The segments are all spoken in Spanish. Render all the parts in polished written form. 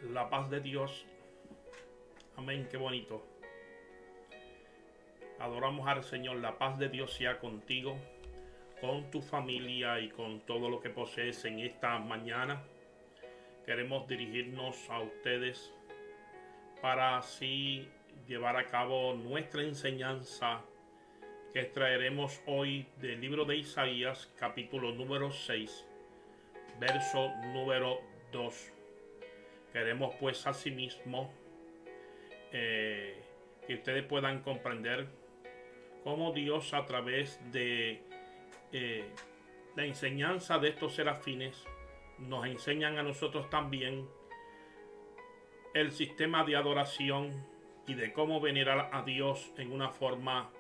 La paz de Dios. Amén, qué bonito. Adoramos al Señor. La paz de Dios sea contigo, con tu familia y con todo lo que posees en esta mañana. Queremos dirigirnos a ustedes para así llevar a cabo nuestra enseñanza que extraeremos hoy del libro de Isaías, capítulo número 6, verso número 2. Queremos pues asimismo que ustedes puedan comprender cómo Dios, a través de la enseñanza de estos serafines, nos enseñan a nosotros también el sistema de adoración y de cómo venerar a Dios en una forma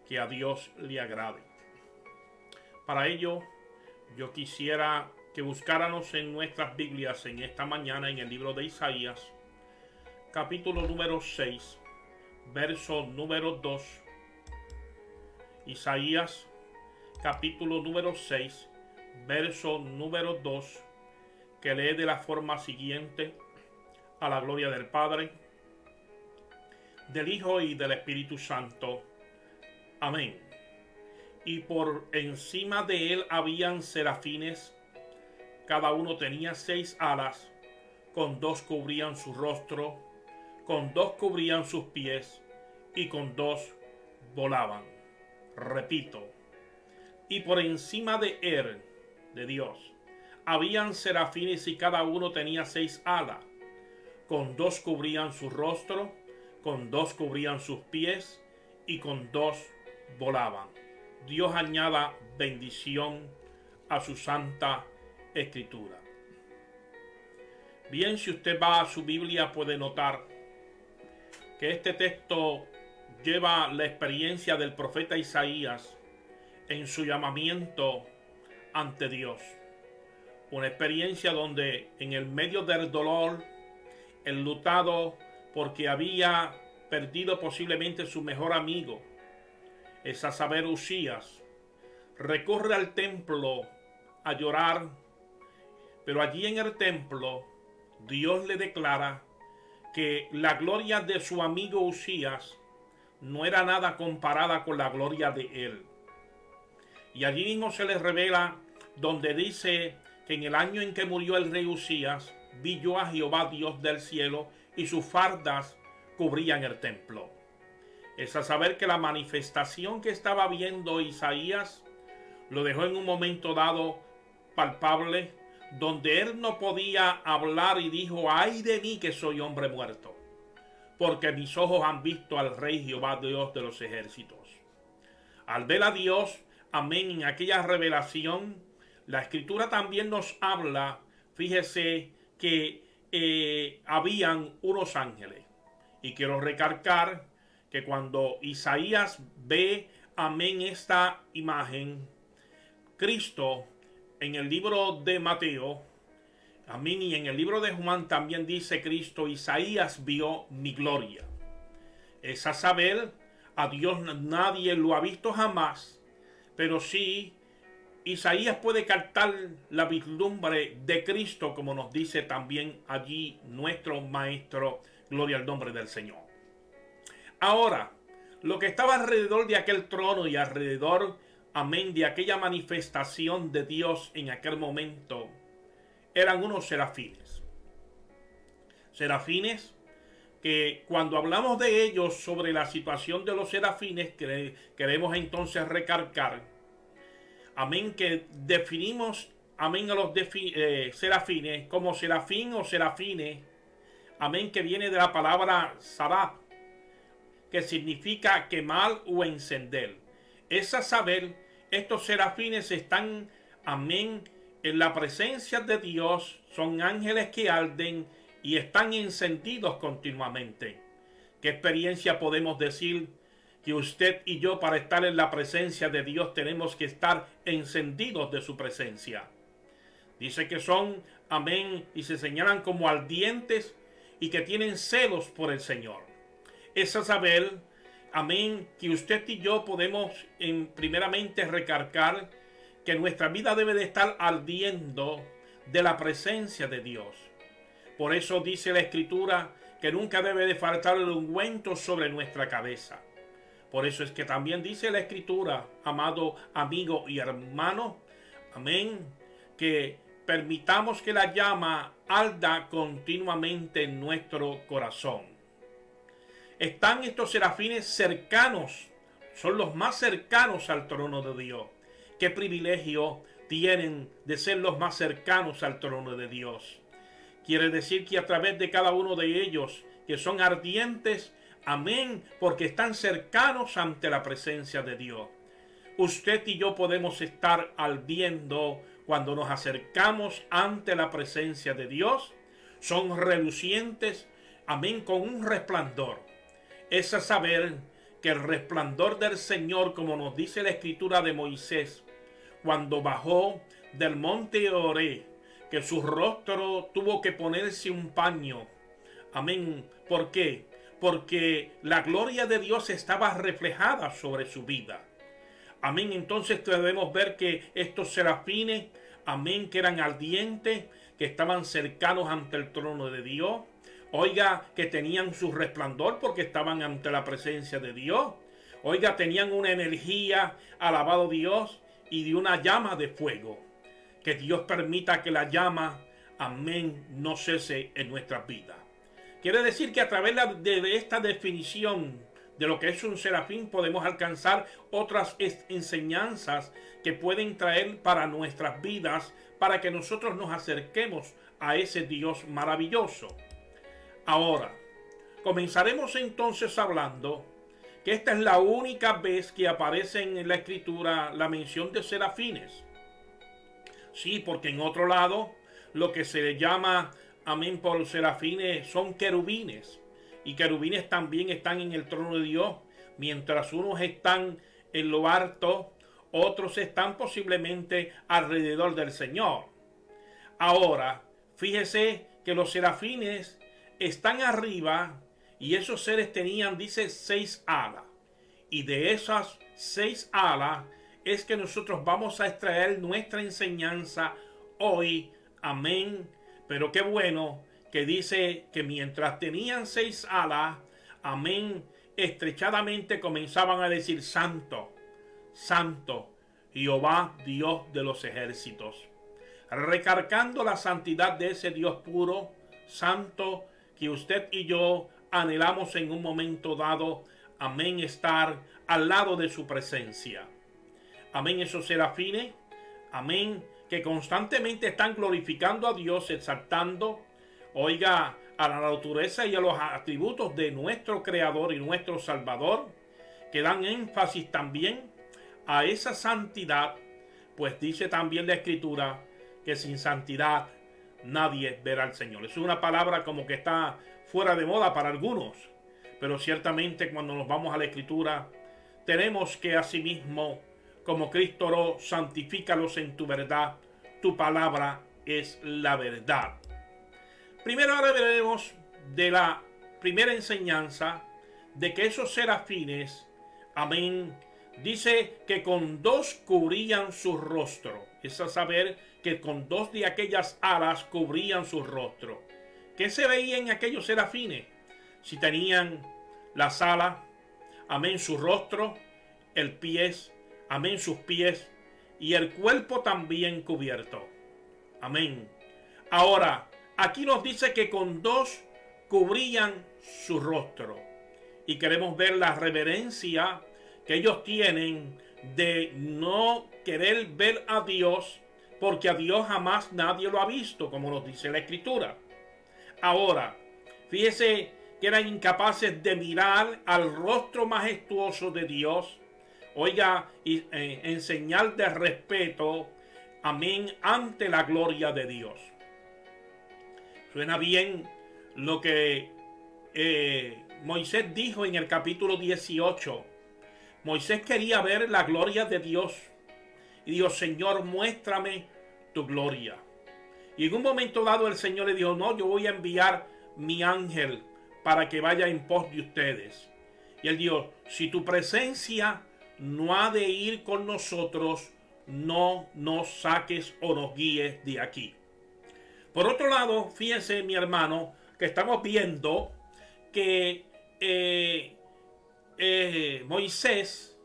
que a Dios le agrade. Para ello, yo quisiera que buscáramos en nuestras Biblias en esta mañana en el libro de Isaías, capítulo número 6, verso número 2. Isaías, capítulo número 6, verso número 2, que lee de la forma siguiente: a la gloria del Padre, del Hijo y del Espíritu Santo. Amén. Y por encima de él habían serafines, cada uno tenía 6 alas, con 2 cubrían su rostro, con 2 cubrían sus pies, y con 2 volaban. Repito, y por encima de él, de Dios, habían serafines y cada uno tenía 6 alas, con 2 cubrían su rostro, con 2 cubrían sus pies, y con 2 volaban. Dios añada bendición a su santa escritura. Bien, si usted va a su Biblia puede notar que este texto lleva la experiencia del profeta Isaías en su llamamiento ante Dios. Una experiencia donde en el medio del dolor, enlutado porque había perdido posiblemente su mejor amigo, es a saber Usías, recurre al templo a llorar, pero allí en el templo Dios le declara que la gloria de su amigo Usías no era nada comparada con la gloria de él. Y allí mismo se le revela donde dice que en el año en que murió el rey Usías, vi yo a Jehová Dios del cielo y sus fardas cubrían el templo. Es a saber que la manifestación que estaba viendo Isaías lo dejó en un momento dado palpable, donde él no podía hablar y dijo: ay de mí que soy hombre muerto, porque mis ojos han visto al rey Jehová Dios de los ejércitos. Al ver a Dios, amén, en aquella revelación, la escritura también nos habla, fíjese que habían unos ángeles. Y quiero recalcar que cuando Isaías ve, amén, esta imagen, Cristo en el libro de Mateo, amén, y en el libro de Juan también dice Cristo: Isaías vio mi gloria. Es a saber, a Dios nadie lo ha visto jamás, pero sí Isaías puede captar la vislumbre de Cristo, como nos dice también allí nuestro maestro, gloria al nombre del Señor. Ahora, lo que estaba alrededor de aquel trono y alrededor, amén, de aquella manifestación de Dios en aquel momento, eran unos serafines. Serafines que cuando hablamos de ellos, sobre la situación de los serafines, queremos entonces recalcar, amén, que definimos, amén, a los serafines como serafín o serafines, amén, que viene de la palabra saraf, que significa quemar o encender. Es a saber, estos serafines están, amén, en la presencia de Dios, son ángeles que arden y están encendidos continuamente. ¿Qué experiencia podemos decir? Que usted y yo, para estar en la presencia de Dios, tenemos que estar encendidos de su presencia. Dice que son, amén, y se señalan como ardientes y que tienen celos por el Señor. Es a saber, amén, que usted y yo podemos primeramente recalcar que nuestra vida debe de estar ardiendo de la presencia de Dios. Por eso dice la Escritura que nunca debe de faltar el ungüento sobre nuestra cabeza. Por eso es que también dice la Escritura, amado amigo y hermano, amén, que permitamos que la llama arda continuamente en nuestro corazón. Están estos serafines cercanos, son los más cercanos al trono de Dios. Qué privilegio tienen de ser los más cercanos al trono de Dios. Quiere decir que a través de cada uno de ellos, que son ardientes, amén, porque están cercanos ante la presencia de Dios. Usted y yo podemos estar ardiendo cuando nos acercamos ante la presencia de Dios. Son relucientes, amén, con un resplandor. Es a saber que el resplandor del Señor, como nos dice la Escritura de Moisés, cuando bajó del monte Oré, que su rostro tuvo que ponerse un paño. Amén. ¿Por qué? Porque la gloria de Dios estaba reflejada sobre su vida. Amén. Entonces debemos ver que estos serafines, amén, que eran ardientes, que estaban cercanos ante el trono de Dios. Oiga, que tenían su resplandor porque estaban ante la presencia de Dios. Oiga, tenían una energía, alabado Dios, y de una llama de fuego. Que Dios permita que la llama, amén, no cese en nuestras vidas. Quiere decir que a través de esta definición de lo que es un serafín podemos alcanzar otras enseñanzas que pueden traer para nuestras vidas, para que nosotros nos acerquemos a ese Dios maravilloso. Ahora, comenzaremos entonces hablando que esta es la única vez que aparece en la Escritura la mención de serafines. Sí, porque en otro lado, lo que se le llama, amén, por serafines son querubines. Y querubines también están en el trono de Dios. Mientras unos están en lo alto, otros están posiblemente alrededor del Señor. Ahora, fíjese que los serafines están arriba y esos seres tenían, dice, 6 alas. Y de esas 6 alas es que nosotros vamos a extraer nuestra enseñanza hoy. Amén. Pero qué bueno que dice que mientras tenían 6 alas, amén, estrechadamente comenzaban a decir: Santo, Santo, Jehová, Dios de los ejércitos. Recargando la santidad de ese Dios puro, santo, que usted y yo anhelamos en un momento dado, amén, estar al lado de su presencia. Amén, esos serafines, amén, que constantemente están glorificando a Dios, exaltando, oiga, a la naturaleza y a los atributos de nuestro Creador y nuestro Salvador, que dan énfasis también a esa santidad, pues dice también la Escritura que sin santidad nadie verá al Señor. Es una palabra como que está fuera de moda para algunos, pero ciertamente cuando nos vamos a la Escritura tenemos que asimismo, como Cristo oró, santifícalos en tu verdad, tu palabra es la verdad. Primero ahora veremos de la primera enseñanza de que esos serafines, amén, dice que con 2 cubrían su rostro. Es a saber que con 2 de aquellas alas cubrían su rostro. ¿Qué se veía en aquellos serafines? Si tenían las alas, amén, su rostro, el pies, amén, sus pies y el cuerpo también cubierto. Amén. Ahora, aquí nos dice que con 2 cubrían su rostro. Y queremos ver la reverencia que ellos tienen de no querer ver a Dios, porque a Dios jamás nadie lo ha visto, como nos dice la Escritura. Ahora, fíjese que eran incapaces de mirar al rostro majestuoso de Dios, oiga, y en señal de respeto, amén, ante la gloria de Dios. Suena bien lo que Moisés dijo en el capítulo 18. Moisés quería ver la gloria de Dios y dijo: Señor, muéstrame tu gloria. Y en un momento dado el Señor le dijo: no, yo voy a enviar mi ángel para que vaya en pos de ustedes. Y él dijo: si tu presencia no ha de ir con nosotros, no nos saques o nos guíes de aquí. Por otro lado, fíjense, mi hermano, que estamos viendo que Moisés,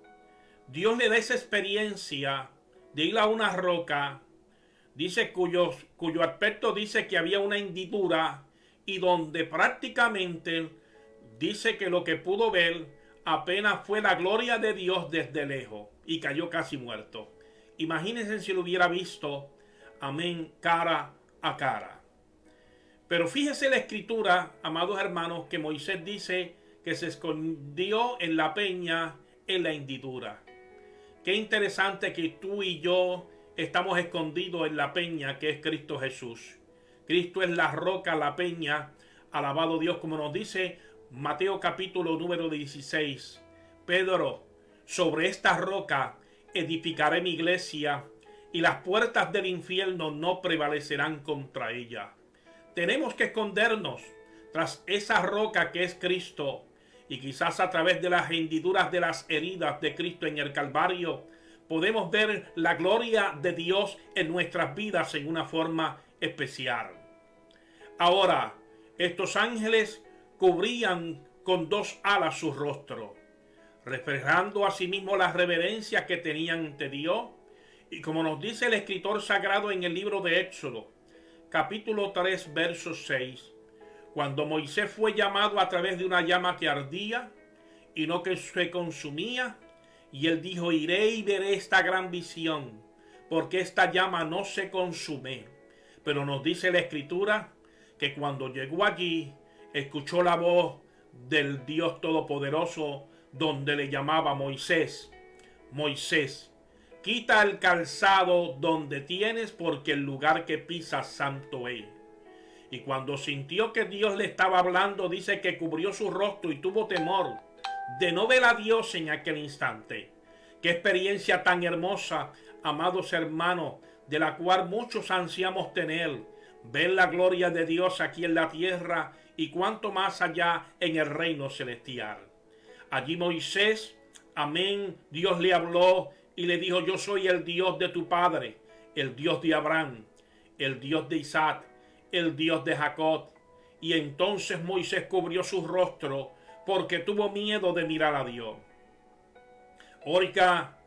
Dios le da esa experiencia de ir a una roca, dice cuyo aspecto dice que había una hendidura y donde prácticamente dice que lo que pudo ver apenas fue la gloria de Dios desde lejos y cayó casi muerto. Imagínense si lo hubiera visto, amén, cara a cara. Pero fíjese la escritura, amados hermanos, que Moisés dice que se escondió en la peña, en la hendidura. Qué interesante que tú y yo estamos escondidos en la peña que es Cristo Jesús. Cristo es la roca, la peña, alabado Dios, como nos dice Mateo capítulo número 16. Pedro, sobre esta roca edificaré mi iglesia y las puertas del infierno no prevalecerán contra ella. Tenemos que escondernos tras esa roca que es Cristo, y quizás a través de las hendiduras de las heridas de Cristo en el Calvario podemos ver la gloria de Dios en nuestras vidas en una forma especial. Ahora, estos ángeles cubrían con 2 alas su rostro, reflejando asimismo la reverencia que tenían ante Dios, y como nos dice el escritor sagrado en el libro de Éxodo, capítulo 3, verso 6, cuando Moisés fue llamado a través de una llama que ardía y no que se consumía, y él dijo: iré y veré esta gran visión, porque esta llama no se consume. Pero nos dice la escritura que cuando llegó allí, escuchó la voz del Dios Todopoderoso, donde le llamaba: Moisés, Moisés, quita el calzado donde tienes, porque el lugar que pisas santo es. Y cuando sintió que Dios le estaba hablando, dice que cubrió su rostro y tuvo temor de no ver a Dios en aquel instante. Qué experiencia tan hermosa, amados hermanos, de la cual muchos ansiamos tener. Ver la gloria de Dios aquí en la tierra y cuanto más allá en el reino celestial. Allí Moisés, amén, Dios le habló y le dijo: yo soy el Dios de tu padre, el Dios de Abraham, el Dios de Isaac, el Dios de Jacob. Y entonces Moisés cubrió su rostro porque tuvo miedo de mirar a Dios. Oiga,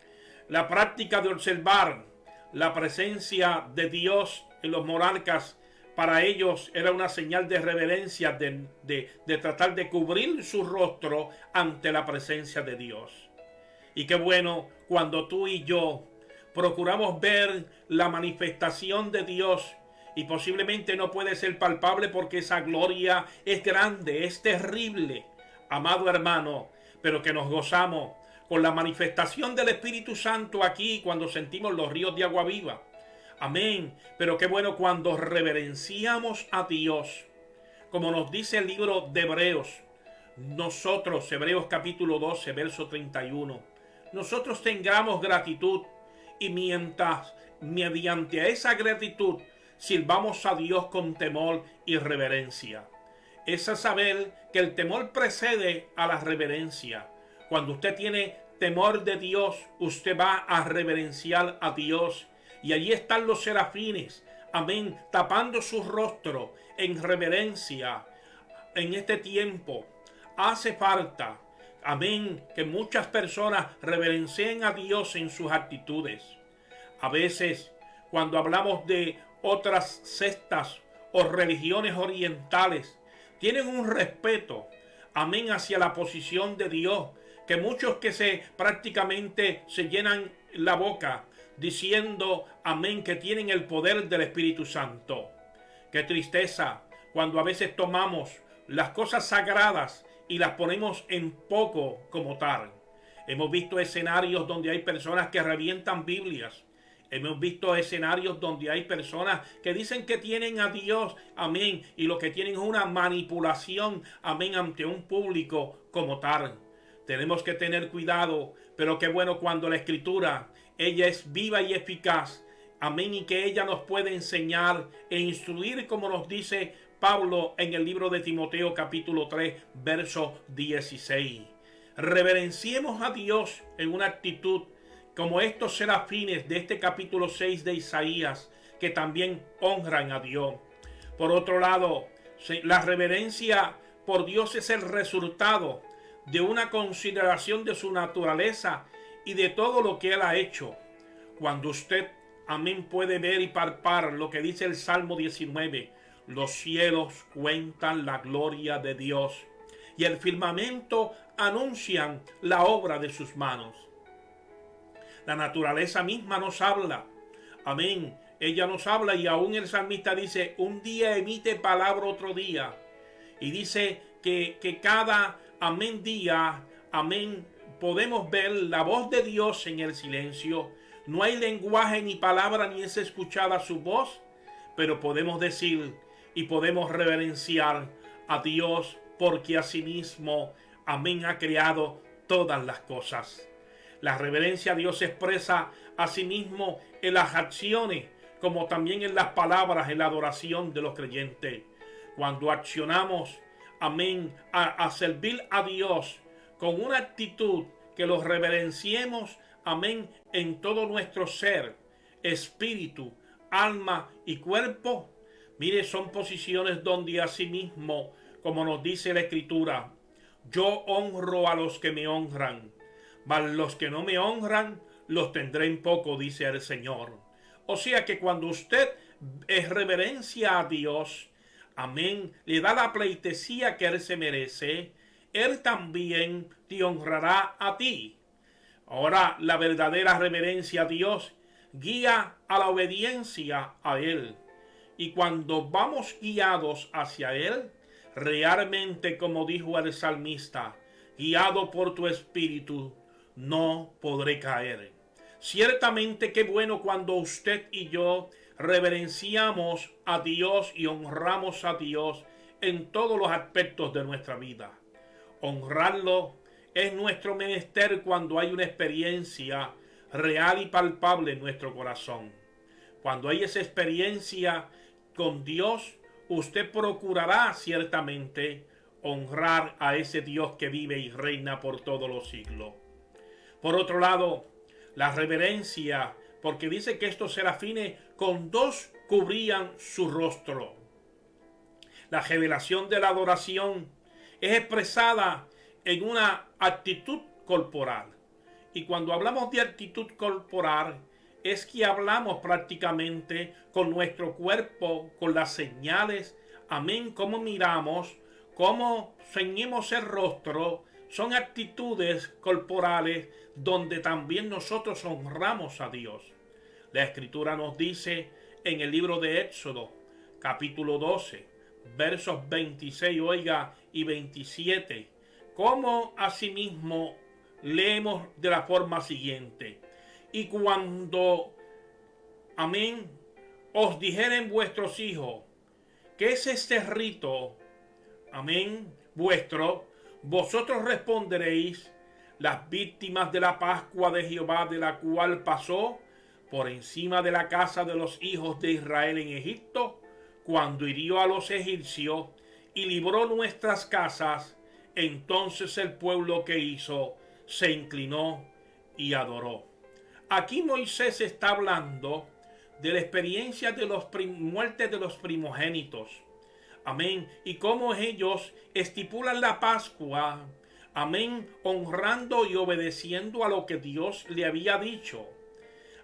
la práctica de observar la presencia de Dios en los monarcas, para ellos era una señal de reverencia, de tratar de cubrir su rostro ante la presencia de Dios. Y qué bueno cuando tú y yo procuramos ver la manifestación de Dios, y posiblemente no puede ser palpable porque esa gloria es grande, es terrible, amado hermano, pero que nos gozamos con la manifestación del Espíritu Santo aquí cuando sentimos los ríos de agua viva. Amén. Pero qué bueno cuando reverenciamos a Dios, como nos dice el libro de Hebreos. Nosotros, Hebreos capítulo 12, verso 31, nosotros tengamos gratitud, y mediante esa gratitud sirvamos a Dios con temor y reverencia. Es a saber que el temor precede a la reverencia. Cuando usted tiene temor de Dios, usted va a reverenciar a Dios. Y allí están los serafines, amén, tapando su rostro en reverencia. En este tiempo hace falta, amén, que muchas personas reverencien a Dios en sus actitudes. A veces, cuando hablamos de otras sectas o religiones orientales, tienen un respeto, amén, hacia la posición de Dios, que muchos que prácticamente se llenan la boca diciendo, amén, que tienen el poder del Espíritu Santo. Qué tristeza cuando a veces tomamos las cosas sagradas y las ponemos en poco como tal. Hemos visto escenarios donde hay personas que revientan Biblias. Hemos visto escenarios donde hay personas que dicen que tienen a Dios, amén, y lo que tienen es una manipulación, amén, ante un público como tal. Tenemos que tener cuidado, pero qué bueno cuando la Escritura, ella es viva y eficaz, amén, y que ella nos puede enseñar e instruir, como nos dice Pablo en el libro de Timoteo capítulo 3, verso 16. Reverenciemos a Dios en una actitud como estos serafines de este capítulo 6 de Isaías, que también honran a Dios. Por otro lado, la reverencia por Dios es el resultado de una consideración de su naturaleza y de todo lo que Él ha hecho. Cuando usted, amén, puede ver y palpar lo que dice el Salmo 19, los cielos cuentan la gloria de Dios y el firmamento anuncian la obra de sus manos. La naturaleza misma nos habla, amén, ella nos habla, y aún el salmista dice, un día emite palabra otro día, y dice que cada, amén, día, amén, podemos ver la voz de Dios en el silencio. No hay lenguaje ni palabra ni es escuchada su voz, pero podemos decir y podemos reverenciar a Dios porque asimismo, amén, ha creado todas las cosas. La reverencia a Dios se expresa asimismo en las acciones, como también en las palabras, en la adoración de los creyentes. Cuando accionamos, amén, a servir a Dios con una actitud que los reverenciemos, amén, en todo nuestro ser, espíritu, alma y cuerpo. Mire, son posiciones donde asimismo, como nos dice la Escritura, yo honro a los que me honran, mas los que no me honran, los tendré en poco, dice el Señor. O sea que cuando usted es reverencia a Dios, amén, le da la pleitesía que Él se merece, Él también te honrará a ti. Ahora, la verdadera reverencia a Dios guía a la obediencia a Él. Y cuando vamos guiados hacia Él, realmente, como dijo el salmista, guiado por tu espíritu, no podré caer. Ciertamente qué bueno cuando usted y yo reverenciamos a Dios y honramos a Dios en todos los aspectos de nuestra vida. Honrarlo es nuestro menester cuando hay una experiencia real y palpable en nuestro corazón. Cuando hay esa experiencia con Dios, usted procurará ciertamente honrar a ese Dios que vive y reina por todos los siglos. Por otro lado, la reverencia, porque dice que estos serafines con dos cubrían su rostro. La revelación de la adoración es expresada en una actitud corporal. Y cuando hablamos de actitud corporal, es que hablamos prácticamente con nuestro cuerpo, con las señales, amén, cómo miramos, cómo ceñimos el rostro. Son actitudes corporales donde también nosotros honramos a Dios. La Escritura nos dice en el libro de Éxodo, capítulo 12, versos 26, oiga, y 27, como asimismo leemos de la forma siguiente: y cuando, amén, os dijeren vuestros hijos, ¿qué es este rito, amén, vuestro? Vosotros responderéis: las víctimas de la Pascua de Jehová, de la cual pasó por encima de la casa de los hijos de Israel en Egipto, cuando hirió a los egipcios y libró nuestras casas. Entonces el pueblo que hizo se inclinó y adoró. Aquí Moisés está hablando de la experiencia de los muertes de los primogénitos. Amén. Y cómo ellos estipulan la Pascua. Amén. Honrando y obedeciendo a lo que Dios le había dicho.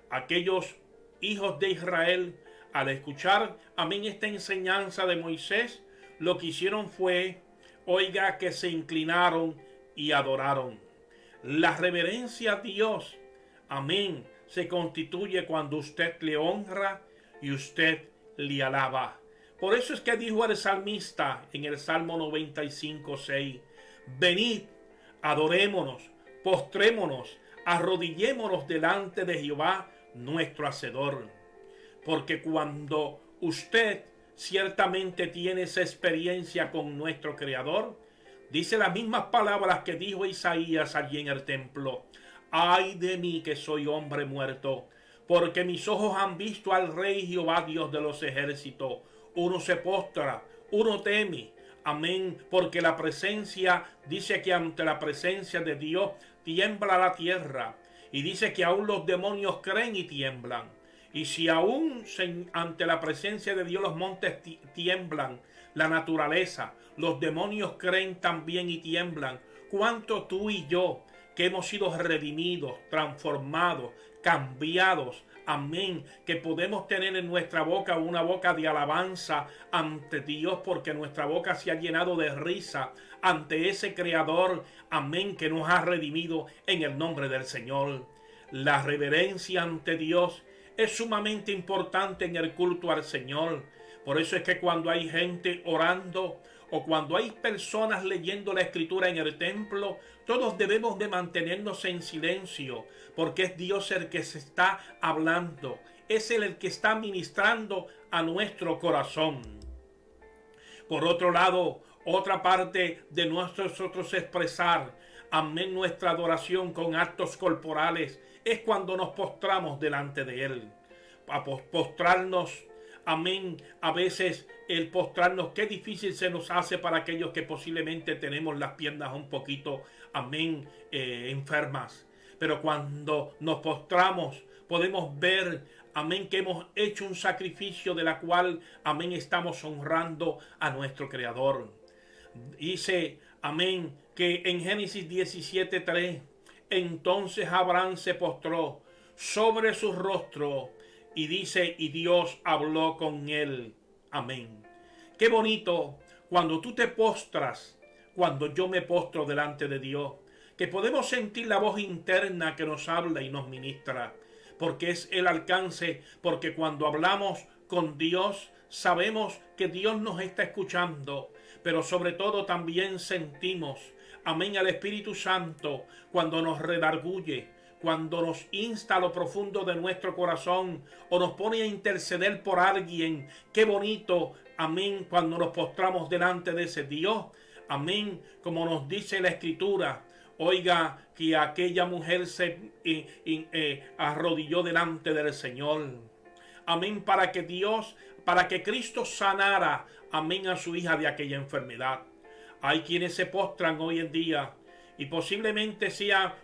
Aquellos hijos de Israel, al escuchar, amén, esta enseñanza de Moisés, lo que hicieron fue, oiga, que se inclinaron y adoraron. La reverencia a Dios, amén, se constituye cuando usted le honra y usted le alaba. Por eso es que dijo el salmista en el Salmo 95:6, venid, adorémonos, postrémonos, arrodillémonos delante de Jehová nuestro Hacedor. Porque cuando usted ciertamente tiene esa experiencia con nuestro Creador, dice las mismas palabras que dijo Isaías allí en el templo: ay de mí que soy hombre muerto, porque mis ojos han visto al Rey Jehová, Dios de los ejércitos. Uno se postra, uno teme, amén, porque la presencia, dice que ante la presencia de Dios tiembla la tierra, y dice que aún los demonios creen y tiemblan. Y si aún ante la presencia de Dios los montes tiemblan, la naturaleza, los demonios creen también y tiemblan, ¿cuánto tú y yo, que hemos sido redimidos, transformados, cambiados, amén, que podemos tener en nuestra boca una boca de alabanza ante Dios, porque nuestra boca se ha llenado de risa ante ese Creador, amén, que nos ha redimido en el nombre del Señor? La reverencia ante Dios es sumamente importante en el culto al Señor. Por eso es que cuando hay gente orando o cuando hay personas leyendo la Escritura en el templo, todos debemos de mantenernos en silencio, porque es Dios el que se está hablando, es Él el que está ministrando a nuestro corazón. Por otro lado, otra parte de nosotros expresar, amén, nuestra adoración con actos corporales es cuando nos postramos delante de Él. A postrarnos, amén, a veces el postrarnos, qué difícil se nos hace para aquellos que posiblemente tenemos las piernas un poquito, amén, enfermas. Pero cuando nos postramos, podemos ver, amén, que hemos hecho un sacrificio de la cual, amén, estamos honrando a nuestro Creador. Dice, amén, que en Génesis 17:3, entonces Abraham se postró sobre su rostro y dice, y Dios habló con él. Amén. Qué bonito cuando tú te postras, cuando yo me postro delante de Dios, que podemos sentir la voz interna que nos habla y nos ministra, porque es el alcance, porque cuando hablamos con Dios, sabemos que Dios nos está escuchando, pero sobre todo también sentimos, amén, al Espíritu Santo cuando nos redarguye, cuando nos insta a lo profundo de nuestro corazón o nos pone a interceder por alguien. Qué bonito, amén, cuando nos postramos delante de ese Dios, amén, como nos dice la Escritura. Oiga, que aquella mujer se arrodilló delante del Señor. Amén, para que Cristo sanara, amén, a su hija de aquella enfermedad. Hay quienes se postran hoy en día y posiblemente sea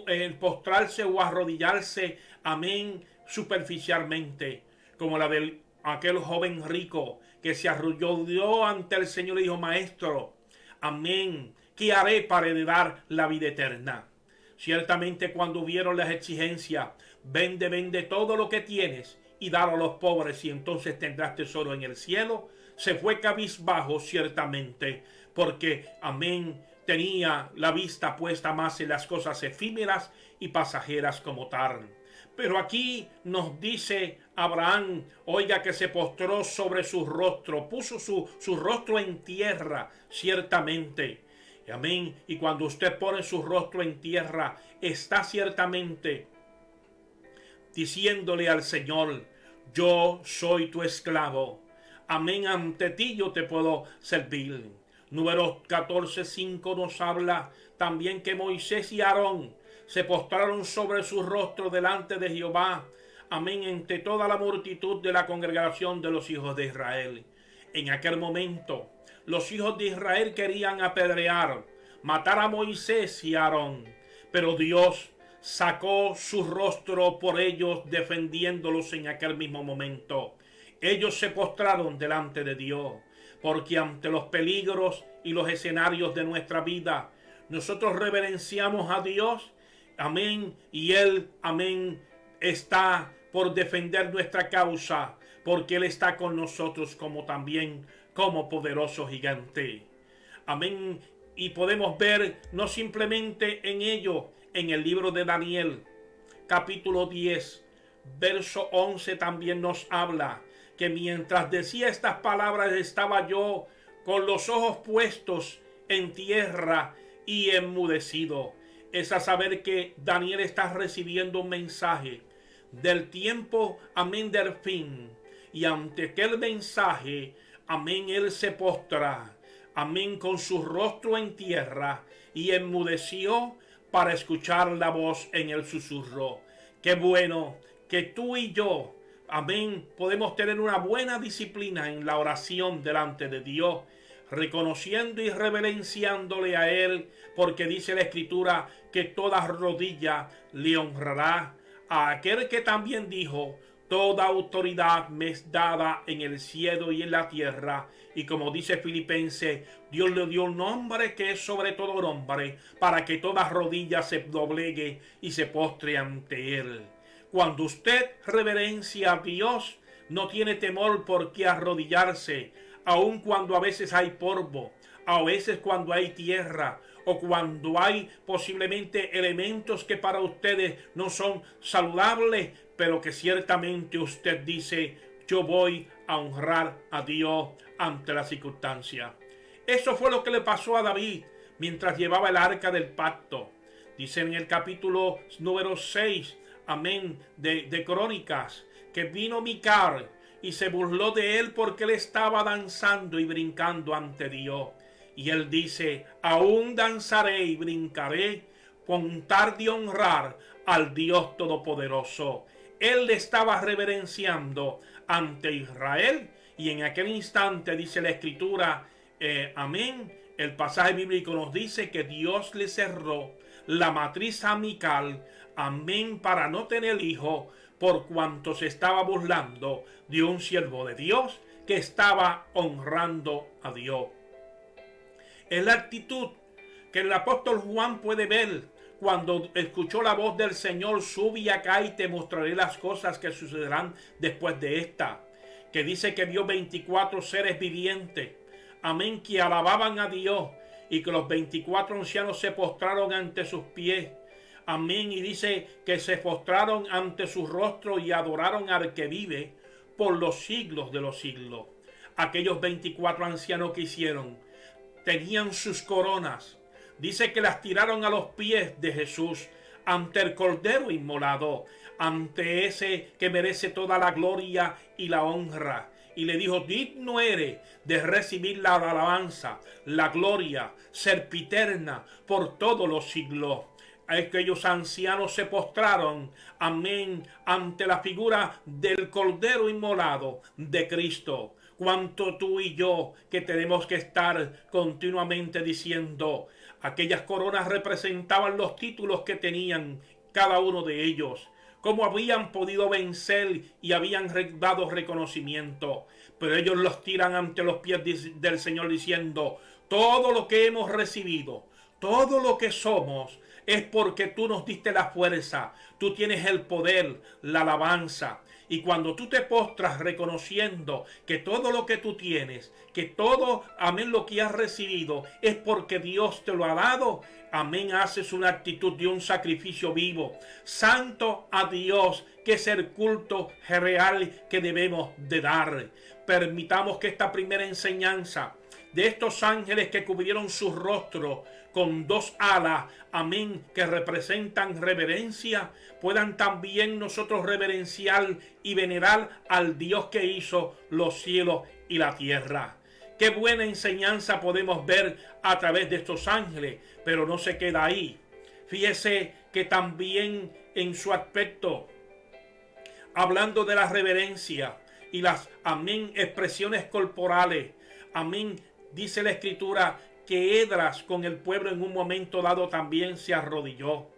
el postrarse o arrodillarse, amén, superficialmente, como la de aquel joven rico que se arrodilló ante el Señor y dijo, Maestro, amén, ¿qué haré para heredar la vida eterna? Ciertamente cuando vieron las exigencias, vende todo lo que tienes y dalo a los pobres y entonces tendrás tesoro en el cielo, se fue cabizbajo ciertamente, porque, amén, tenía la vista puesta más en las cosas efímeras y pasajeras como tal. Pero aquí nos dice Abraham, oiga, que se postró sobre su rostro, puso su rostro en tierra, ciertamente. Amén. Y cuando usted pone su rostro en tierra, está ciertamente diciéndole al Señor, yo soy tu esclavo. Amén, ante ti yo te puedo servir. Números 14:5 nos habla también que Moisés y Aarón se postraron sobre su rostro delante de Jehová. Amén, entre toda la multitud de la congregación de los hijos de Israel. En aquel momento, los hijos de Israel querían apedrear, matar a Moisés y a Aarón, pero Dios sacó su rostro por ellos, defendiéndolos en aquel mismo momento. Ellos se postraron delante de Dios, porque ante los peligros y los escenarios de nuestra vida, nosotros reverenciamos a Dios, amén, y Él, amén, está por defender nuestra causa, porque Él está con nosotros como también como poderoso gigante. Amén. Y podemos ver no simplemente en ello, en el libro de Daniel, capítulo 10, verso 11 también nos habla que mientras decía estas palabras estaba yo con los ojos puestos en tierra y enmudecido. Es a saber que Daniel está recibiendo un mensaje del tiempo, amén, del fin. Y ante aquel mensaje, amén, él se postra, amén, con su rostro en tierra y enmudeció para escuchar la voz en el susurro. Qué bueno que tú y yo, amén, podemos tener una buena disciplina en la oración delante de Dios, reconociendo y reverenciándole a Él, porque dice la Escritura que toda rodilla le honrará. A aquel que también dijo, toda autoridad me es dada en el cielo y en la tierra. Y como dice Filipenses, Dios le dio un nombre que es sobre todo nombre, para que toda rodilla se doblegue y se postre ante él. Cuando usted reverencia a Dios, no tiene temor por qué arrodillarse, aun cuando a veces hay polvo, a veces cuando hay tierra, o cuando hay posiblemente elementos que para ustedes no son saludables, pero que ciertamente usted dice: yo voy a honrar a Dios ante la circunstancia. Eso fue lo que le pasó a David mientras llevaba el arca del pacto. Dice en el capítulo número 6, amén, de Crónicas, que vino Mical y se burló de él porque él estaba danzando y brincando ante Dios. Y él dice: aún danzaré y brincaré con tal de honrar al Dios Todopoderoso. Él le estaba reverenciando ante Israel, y en aquel instante dice la Escritura, amén, el pasaje bíblico nos dice que Dios le cerró la matriz a Mical, amén, para no tener hijo, por cuanto se estaba burlando de un siervo de Dios que estaba honrando a Dios. Es la actitud que el apóstol Juan puede ver cuando escuchó la voz del Señor: sube acá y te mostraré las cosas que sucederán después de esta. Que dice que vio 24 seres vivientes, amén, que alababan a Dios, y que los 24 ancianos se postraron ante sus pies, amén, y dice que se postraron ante su rostro y adoraron al que vive por los siglos de los siglos. Aquellos 24 ancianos que hicieron, tenían sus coronas, dice que las tiraron a los pies de Jesús, ante el Cordero inmolado, ante ese que merece toda la gloria y la honra. Y le dijo: digno eres de recibir la alabanza, la gloria, sempiterna por todos los siglos. Aquellos ancianos se postraron, amén, ante la figura del Cordero inmolado de Cristo. Cuánto tú y yo que tenemos que estar continuamente diciendo: aquellas coronas representaban los títulos que tenían cada uno de ellos, cómo habían podido vencer y habían dado reconocimiento, pero ellos los tiran ante los pies del Señor diciendo: todo lo que hemos recibido, todo lo que somos, es porque tú nos diste la fuerza, tú tienes el poder, la alabanza. Y cuando tú te postras reconociendo que todo lo que tú tienes, que todo, amén, lo que has recibido es porque Dios te lo ha dado, amén, haces una actitud de un sacrificio vivo, santo a Dios, que es el culto real que debemos de dar. Permitamos que esta primera enseñanza de estos ángeles que cubrieron su rostro con dos alas, amén, que representan reverencia, puedan también nosotros reverenciar y venerar al Dios que hizo los cielos y la tierra. Qué buena enseñanza podemos ver a través de estos ángeles, pero no se queda ahí. Fíjese que también en su aspecto, hablando de la reverencia y las, amén, expresiones corporales, amén, dice la Escritura que Esdras con el pueblo en un momento dado también se arrodilló.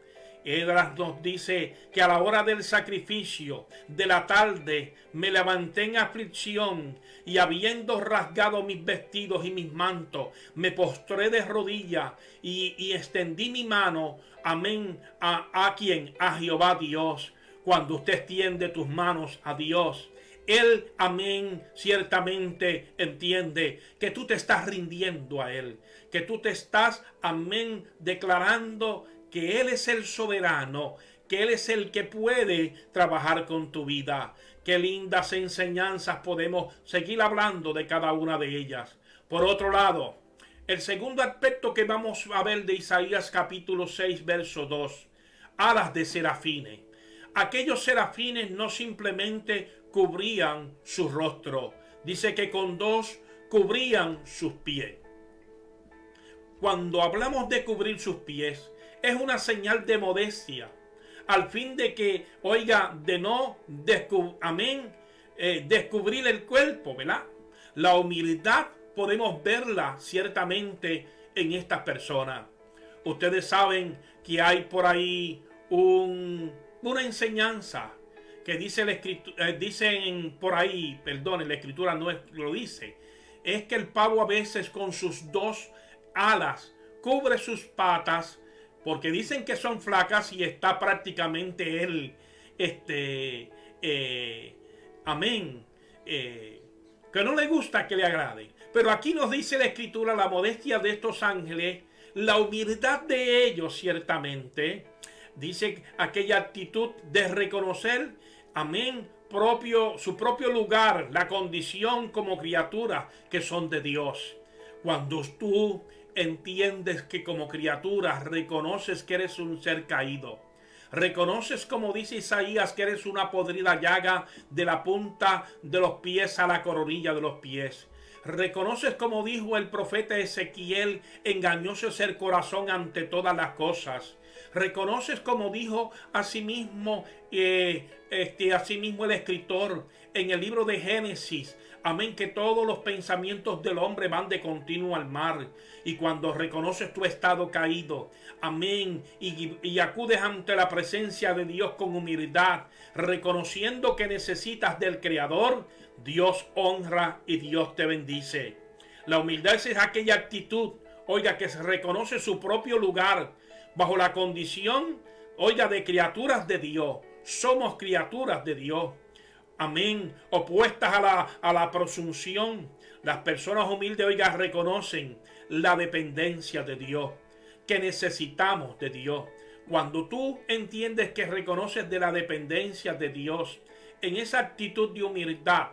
Esdras nos dice que a la hora del sacrificio de la tarde me levanté en aflicción, y habiendo rasgado mis vestidos y mis mantos, me postré de rodillas y extendí mi mano, amén, a quien, a Jehová Dios. Cuando usted extiende tus manos a Dios, Él, amén, ciertamente entiende que tú te estás rindiendo a Él, que tú te estás, amén, declarando que Él es el soberano, que Él es el que puede trabajar con tu vida. Qué lindas enseñanzas podemos seguir hablando de cada una de ellas. Por otro lado, el segundo aspecto que vamos a ver de Isaías capítulo 6, verso 2, alas de serafines. Aquellos serafines no simplemente cubrían su rostro, dice que con dos cubrían sus pies. Cuando hablamos de cubrir sus pies, es una señal de modestia, al fin de que, oiga, de no descubrir el cuerpo, ¿verdad? La humildad podemos verla ciertamente en estas personas. Ustedes saben que hay por ahí una enseñanza que dice la escritura, dicen por ahí, perdón, la escritura no lo dice, es que el pavo a veces con sus dos alas cubre sus patas, porque dicen que son flacas y está prácticamente él, amén, que no le gusta que le agrade. Pero aquí nos dice la escritura la modestia de estos ángeles, la humildad de ellos ciertamente, dice aquella actitud de reconocer, amén, su propio lugar, la condición como criatura que son de Dios. Cuando tú entiendes que como criatura reconoces que eres un ser caído, reconoces, como dice Isaías, que eres una podrida llaga de la punta de los pies a la coronilla de los pies. Reconoces, como dijo el profeta Ezequiel, engañoso es el corazón ante todas las cosas. Reconoces, como dijo asimismo el escritor en el libro de Génesis, amén, que todos los pensamientos del hombre van de continuo al mar. Y cuando reconoces tu estado caído, amén, y acudes ante la presencia de Dios con humildad, reconociendo que necesitas del Creador, Dios honra y Dios te bendice. La humildad es aquella actitud, oiga, que se reconoce su propio lugar bajo la condición, oiga, de criaturas de Dios. Somos criaturas de Dios. Amén. Opuestas a la presunción. Las personas humildes, oiga, reconocen la dependencia de Dios, que necesitamos de Dios. Cuando tú entiendes que reconoces de la dependencia de Dios, en esa actitud de humildad,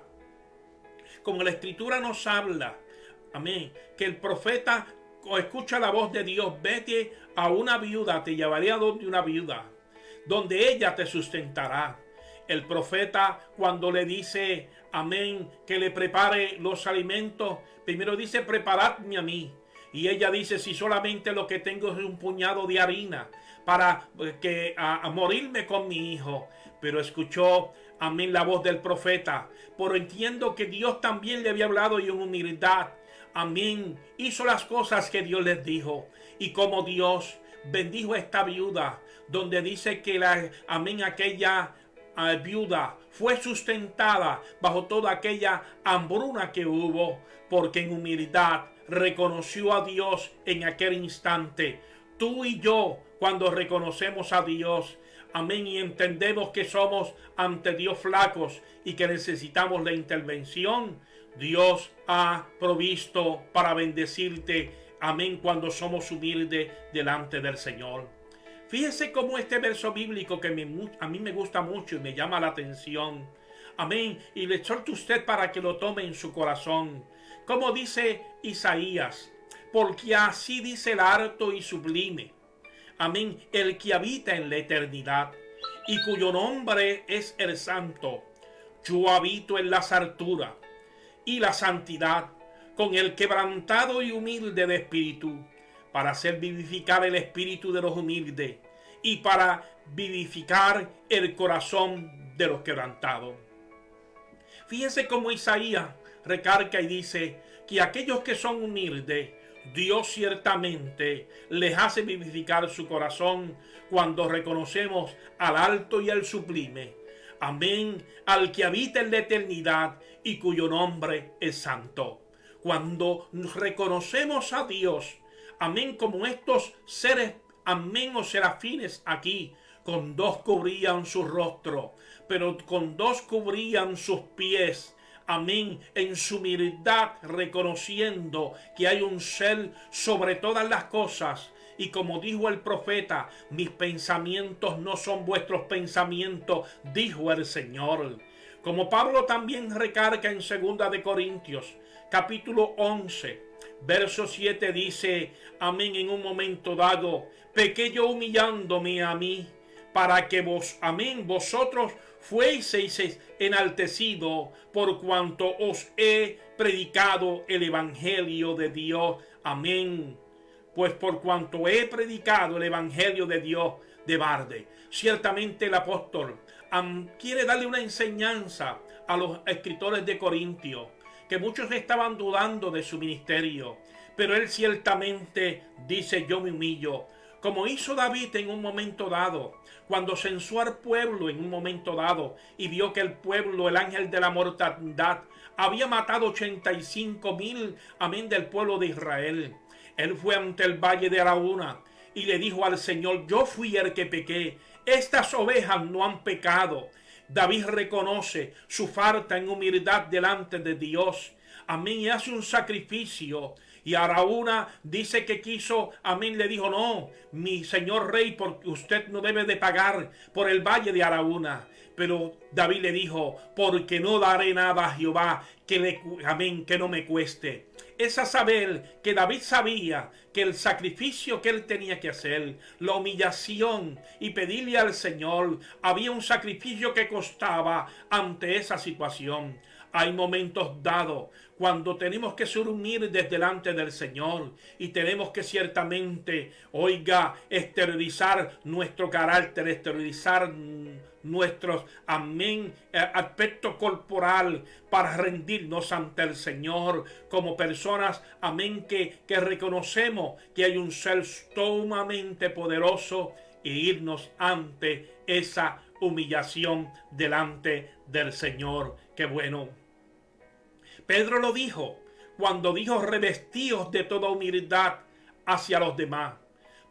como la escritura nos habla, amén, que el profeta escucha la voz de Dios, vete a una viuda, te llevaré a donde una viuda, donde ella te sustentará. El profeta, cuando le dice, amén, que le prepare los alimentos, primero dice, preparadme a mí. Y ella dice, si solamente lo que tengo es un puñado de harina para a morirme con mi hijo. Pero escuchó, amén, la voz del profeta. Pero entiendo que Dios también le había hablado y en humildad, amén, hizo las cosas que Dios les dijo. Y como Dios bendijo a esta viuda, donde dice que amén, aquella viuda fue sustentada bajo toda aquella hambruna que hubo, porque en humildad reconoció a Dios en aquel instante. Tú y yo, cuando reconocemos a Dios, amén, y entendemos que somos ante Dios flacos y que necesitamos la intervención, Dios ha provisto para bendecirte, amén, cuando somos humildes delante del Señor. Fíjese cómo este verso bíblico que a mí me gusta mucho y me llama la atención, amén, y le exhorto a usted para que lo tome en su corazón. Como dice Isaías, porque así dice el alto y sublime, amén, el que habita en la eternidad y cuyo nombre es el Santo. Yo habito en las alturas y la santidad, con el quebrantado y humilde de espíritu, para hacer vivificar el espíritu de los humildes y para vivificar el corazón de los quebrantados. Fíjese cómo Isaías recarga y dice que aquellos que son humildes, Dios ciertamente les hace vivificar su corazón cuando reconocemos al alto y al sublime, amén, al que habita en la eternidad y cuyo nombre es santo. Cuando reconocemos a Dios, amén, como estos seres, amén, o serafines aquí, con dos cubrían su rostro, pero con dos cubrían sus pies, amén, en su humildad, reconociendo que hay un ser sobre todas las cosas. Y como dijo el profeta, mis pensamientos no son vuestros pensamientos, dijo el Señor. Como Pablo también recarga en 2 de Corintios, capítulo 11, verso 7 dice, amén, en un momento dado, pequé yo humillándome a mí, para que vosotros fueseis enaltecido por cuanto os he predicado el evangelio de Dios. Amén. Pues por cuanto he predicado el evangelio de Dios de balde. Ciertamente el apóstol quiere darle una enseñanza a los escritores de Corintios, que muchos estaban dudando de su ministerio, pero él ciertamente dice, yo me humillo. como hizo David en un momento dado, cuando censó al pueblo en un momento dado y vio que el pueblo, el ángel de la mortandad, había matado 85,000, amén, del pueblo de Israel. Él fue ante el valle de Araúna y le dijo al Señor: yo fui el que pequé, estas ovejas no han pecado. David reconoce su falta en humildad delante de Dios, amén, y hace un sacrificio. Y Araúna dice que quiso, amén, le dijo: no, mi señor rey, porque usted no debe de pagar por el valle de Araúna. Pero David le dijo: porque no daré nada a Jehová amén, que no me cueste. Es a saber que David sabía que el sacrificio que él tenía que hacer, la humillación y pedirle al Señor, había un sacrificio que costaba ante esa situación. Hay momentos dados cuando tenemos que ser humildes delante del Señor y tenemos que ciertamente, esterilizar nuestro carácter, esterilizar nuestros, amén, aspecto corporal para rendirnos ante el Señor como personas, amén, que reconocemos que hay un ser sumamente poderoso e irnos ante esa humillación delante del Señor. Qué bueno. Pedro lo dijo cuando dijo: revestíos de toda humildad hacia los demás,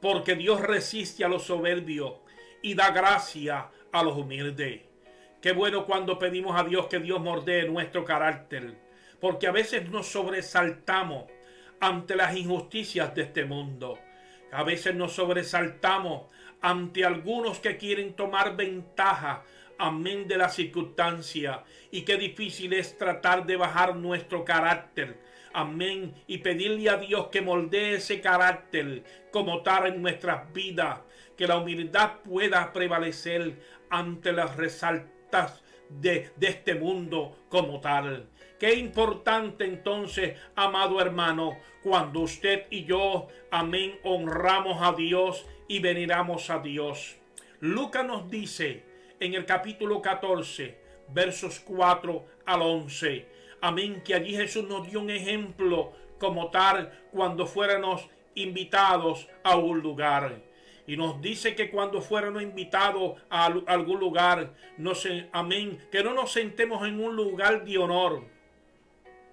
porque Dios resiste a los soberbios y da gracia a los humildes. Qué bueno cuando pedimos a Dios que Dios moldee nuestro carácter, porque a veces nos sobresaltamos ante las injusticias de este mundo. A veces nos sobresaltamos ante algunos que quieren tomar ventaja, amén, de la circunstancia. Y qué difícil es tratar de bajar nuestro carácter, amén, y pedirle a Dios que moldee ese carácter como tal en nuestras vidas, que la humildad pueda prevalecer ante las resaltas de este mundo como tal. Qué importante entonces, amado hermano, cuando usted y yo, amén, honramos a Dios y veneramos a Dios. Lucas nos dice en el capítulo 14, versos 4 al 11, amén, que allí Jesús nos dio un ejemplo como tal cuando fuéramos invitados a un lugar. Y nos dice que cuando fuéramos invitados a algún lugar, amén, que no nos sentemos en un lugar de honor.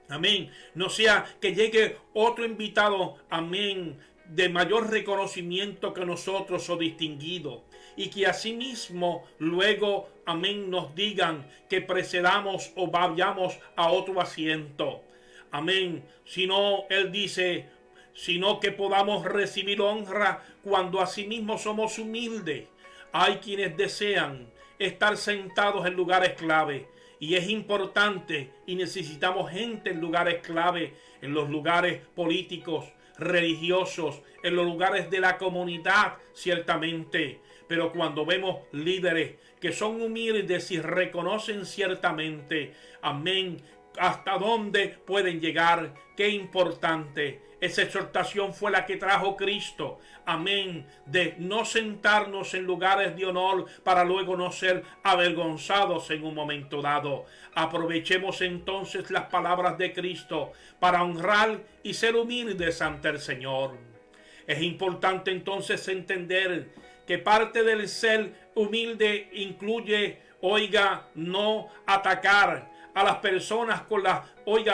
Amén. No sea que llegue otro invitado, amén, de mayor reconocimiento que nosotros o distinguido. Y que asimismo luego, amén, nos digan que precedamos o vayamos a otro asiento. Amén. Sino, él dice, sino que podamos recibir honra cuando asimismo somos humildes. Hay quienes desean estar sentados en lugares clave. Y es importante y necesitamos gente en lugares clave, en los lugares políticos, religiosos, en los lugares de la comunidad, ciertamente. Pero cuando vemos líderes que son humildes y reconocen ciertamente, amén, hasta dónde pueden llegar, qué importante. Esa exhortación fue la que trajo Cristo, amén, de no sentarnos en lugares de honor para luego no ser avergonzados en un momento dado. Aprovechemos entonces las palabras de Cristo para honrar y ser humildes ante el Señor. Es importante entonces entender que parte del ser humilde incluye, no atacar a las personas con las,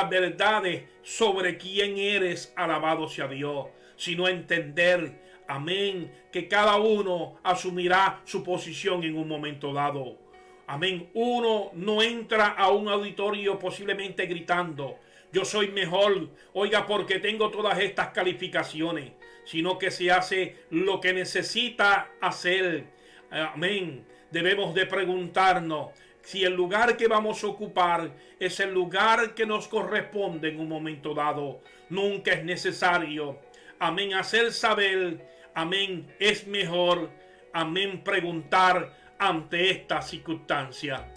verdades sobre quién eres, alabado sea Dios, sino entender, amén, que cada uno asumirá su posición en un momento dado. Amén. Uno no entra a un auditorio posiblemente gritando: yo soy mejor, porque tengo todas estas calificaciones, sino que se hace lo que necesita hacer. Amén. Debemos de preguntarnos si el lugar que vamos a ocupar es el lugar que nos corresponde en un momento dado. Nunca es necesario, amén, hacer saber, amén, es mejor, amén, preguntar ante esta circunstancia.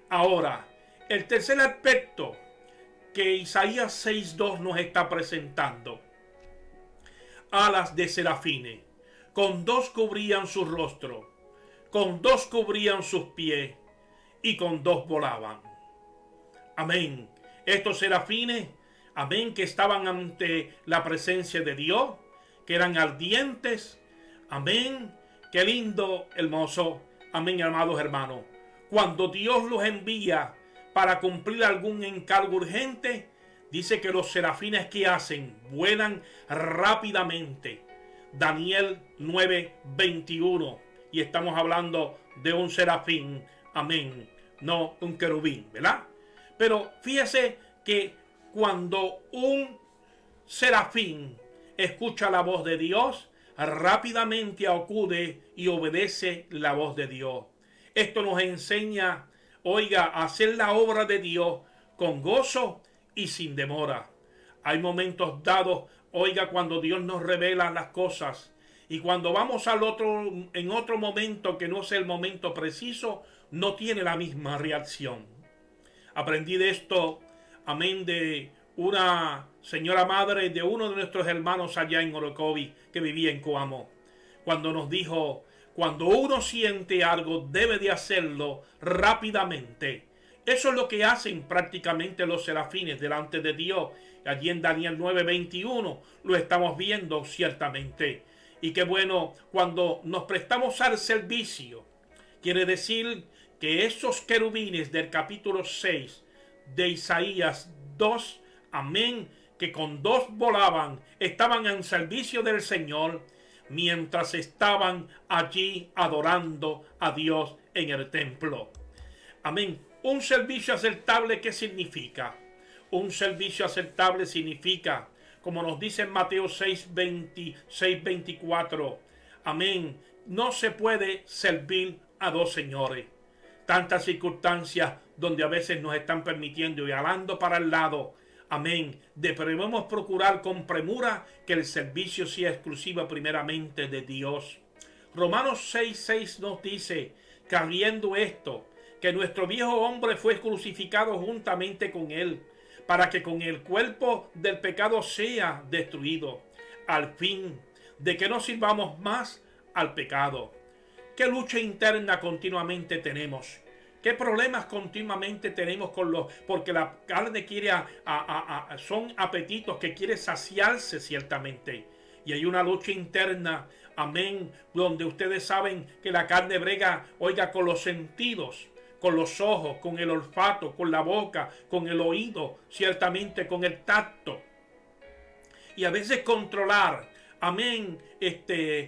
Ahora, el tercer aspecto que Isaías 6:2 nos está presentando: alas de serafines, con dos cubrían su rostro, con dos cubrían sus pies, y con dos volaban. Amén. Estos serafines, amén, que estaban ante la presencia de Dios, que eran ardientes, Amén. Qué lindo, hermoso. Amén, amados hermanos. Cuando Dios los envía para cumplir algún encargo urgente, dice que los serafines que hacen vuelan rápidamente. Daniel 9:21. Y estamos hablando de un serafín. Amén. No un querubín, ¿verdad? Pero fíjese que cuando un serafín escucha la voz de Dios, rápidamente acude y obedece la voz de Dios. Esto nos enseña, oiga, a hacer la obra de Dios con gozo y sin demora. Hay momentos dados, oiga, cuando Dios nos revela las cosas, y cuando vamos en otro momento que no es el momento preciso, no tiene la misma reacción. Aprendí de esto, amén, de una señora madre de uno de nuestros hermanos allá en Orocovi, que vivía en Coamo, cuando nos dijo: cuando uno siente algo, debe de hacerlo rápidamente. Eso es lo que hacen prácticamente los serafines delante de Dios. Allí en Daniel 9:21 lo estamos viendo ciertamente. Y qué bueno, cuando nos prestamos al servicio, quiere decir que esos querubines del capítulo 6 de Isaías 2, amén, que con dos volaban, estaban en servicio del Señor, mientras estaban allí adorando a Dios en el templo. Amén. Un servicio aceptable, ¿qué significa? Un servicio aceptable significa, como nos dice en Mateo 6:24, amén, no se puede servir a dos señores. Tantas circunstancias donde a veces nos están permitiendo y hablando para el lado. Amén. Debemos procurar con premura que el servicio sea exclusivo primeramente de Dios. Romanos 6:6 nos dice que habiendo esto, que nuestro viejo hombre fue crucificado juntamente con él, para que con el cuerpo del pecado sea destruido, al fin de que no sirvamos más al pecado. ¿Qué lucha interna continuamente tenemos? ¿Qué problemas continuamente tenemos porque la carne quiere, son apetitos que quiere saciarse ciertamente? Y hay una lucha interna, amén, donde ustedes saben que la carne brega, oiga, con los sentidos, con los ojos, con el olfato, con la boca, con el oído, ciertamente con el tacto. Y a veces controlar, amén,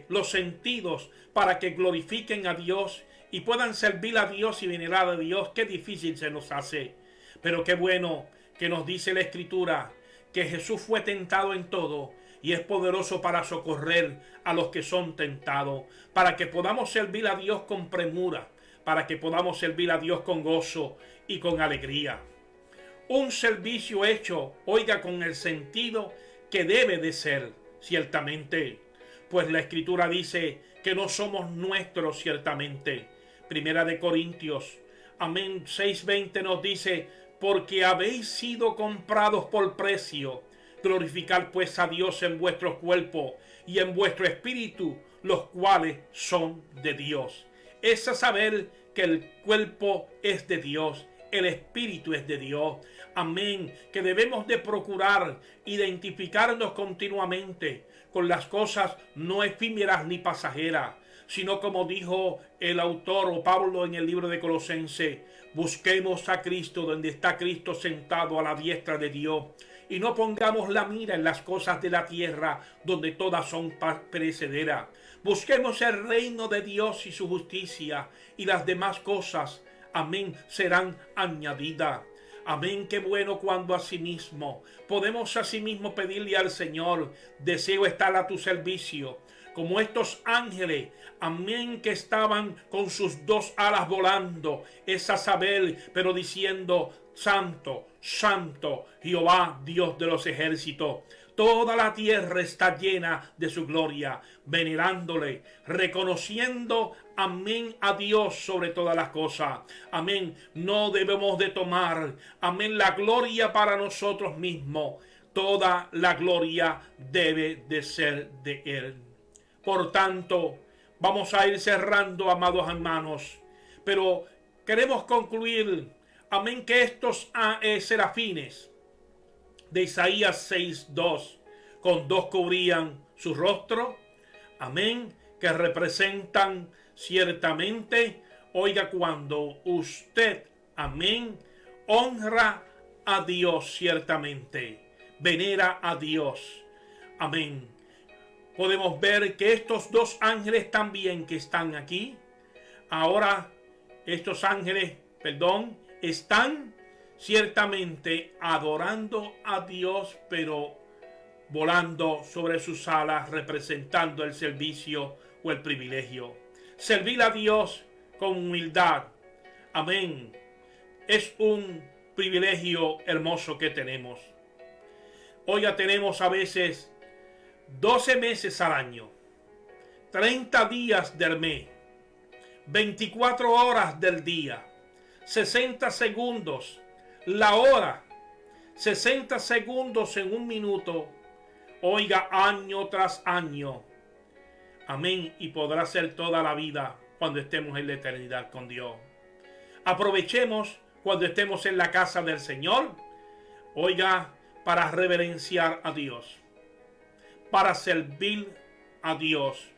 los sentidos para que glorifiquen a Dios y puedan servir a Dios y venerar a Dios. Qué difícil se nos hace. Pero qué bueno que nos dice la Escritura que Jesús fue tentado en todo y es poderoso para socorrer a los que son tentados, para que podamos servir a Dios con premura, para que podamos servir a Dios con gozo y con alegría. Un servicio hecho, oiga, con el sentido que debe de ser, ciertamente, pues la Escritura dice que no somos nuestros, ciertamente. Primera de Corintios, amén, 6:20 nos dice: porque habéis sido comprados por precio. Glorificad pues a Dios en vuestro cuerpo y en vuestro espíritu, los cuales son de Dios. Es a saber que el cuerpo es de Dios, el espíritu es de Dios. Amén. Que debemos de procurar identificarnos continuamente con las cosas no efímeras ni pasajeras, sino como dijo el autor o Pablo en el libro de Colosenses: busquemos a Cristo donde está Cristo sentado a la diestra de Dios, y no pongamos la mira en las cosas de la tierra donde todas son perecederas. Busquemos el reino de Dios y su justicia, y las demás cosas, amén, serán añadidas. Amén, qué bueno cuando asimismo podemos asimismo pedirle al Señor: deseo estar a tu servicio, como estos ángeles, amén, que estaban con sus dos alas volando, es a saber, pero diciendo: santo, santo, Jehová, Dios de los ejércitos. Toda la tierra está llena de su gloria, venerándole, reconociendo, amén, a Dios sobre todas las cosas. Amén. No debemos de tomar, amén, la gloria para nosotros mismos. Toda la gloria debe de ser de Él. Por tanto, vamos a ir cerrando, amados hermanos, pero queremos concluir, amén, que estos serafines de Isaías 6:2, con dos cubrían su rostro, amén, que representan ciertamente, oiga, cuando usted, amén, honra a Dios ciertamente, venera a Dios, amén. Podemos ver que estos dos ángeles también que están aquí, ahora estos ángeles, están ciertamente adorando a Dios, pero volando sobre sus alas, representando el servicio o el privilegio. Servir a Dios con humildad, amén, es un privilegio hermoso que tenemos. Hoy ya tenemos a veces 12 meses al año, 30 días del mes, 24 horas del día, 60 segundos, la hora, 60 segundos en un minuto, oiga, año tras año. Amén. Y podrá ser toda la vida cuando estemos en la eternidad con Dios. Aprovechemos cuando estemos en la casa del Señor, oiga, para reverenciar a Dios, para servir a Dios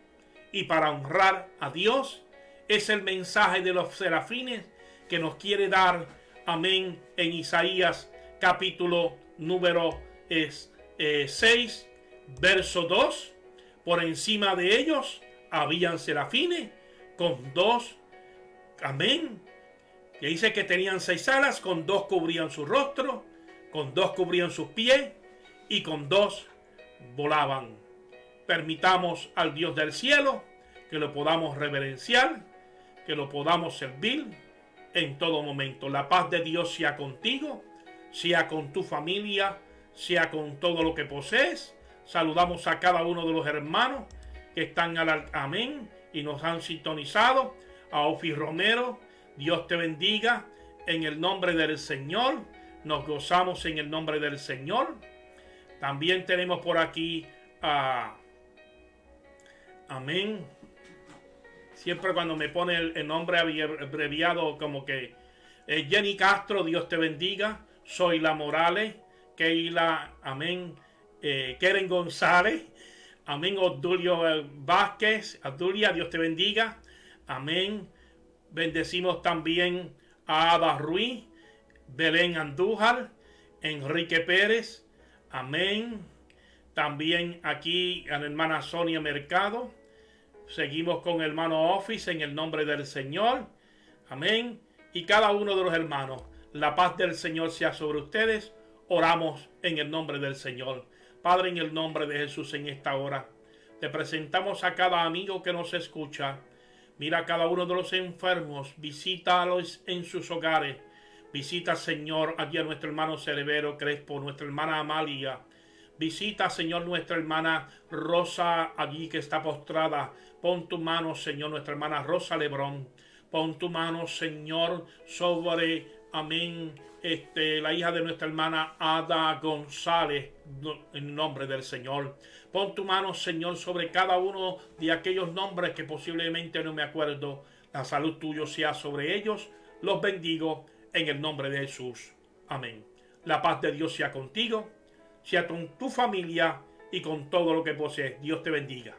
y para honrar a Dios. Es el mensaje de los serafines que nos quiere dar, amén, en Isaías capítulo número 6, verso 2. Por encima de ellos habían serafines con dos, amén, que dice que tenían 6 alas, con 2 cubrían su rostro, con 2 cubrían sus pies y con 2 volaban. Permitamos al Dios del cielo que lo podamos reverenciar, que lo podamos servir en todo momento. La paz de Dios sea contigo, sea con tu familia, sea con todo lo que posees. Saludamos a cada uno de los hermanos que están al amén y nos han sintonizado. A Ofi Romero, Dios te bendiga en el nombre del Señor. Nos gozamos en el nombre del Señor. También tenemos por aquí a amén. Siempre cuando me pone el nombre abreviado, como que Jenny Castro, Dios te bendiga. Zoila Morales, Keila, amén. Keren González, amén. Odulio Vázquez, Adulia, Dios te bendiga, amén. Bendecimos también a Ada Ruiz, Belén Andújar, Enrique Pérez, amén. También aquí a la hermana Sonia Mercado. Seguimos con el hermano Office en el nombre del Señor, amén. Y cada uno de los hermanos, la paz del Señor sea sobre ustedes. Oramos en el nombre del Señor. Padre, en el nombre de Jesús, en esta hora te presentamos a cada amigo que nos escucha. Mira a cada uno de los enfermos, visítalos en sus hogares. Visita, Señor, allí a nuestro hermano Cerebero Crespo, nuestra hermana Amalia. Visita, Señor, nuestra hermana Rosa allí que está postrada. Pon tu mano, Señor, nuestra hermana Rosa Lebrón. Pon tu mano, Señor, sobre, amén, la hija de nuestra hermana Ada González, en nombre del Señor. Pon tu mano, Señor, sobre cada uno de aquellos nombres que posiblemente no me acuerdo. La salud tuya sea sobre ellos. Los bendigo en el nombre de Jesús. Amén. La paz de Dios sea contigo, sea con tu familia y con todo lo que posees. Dios te bendiga.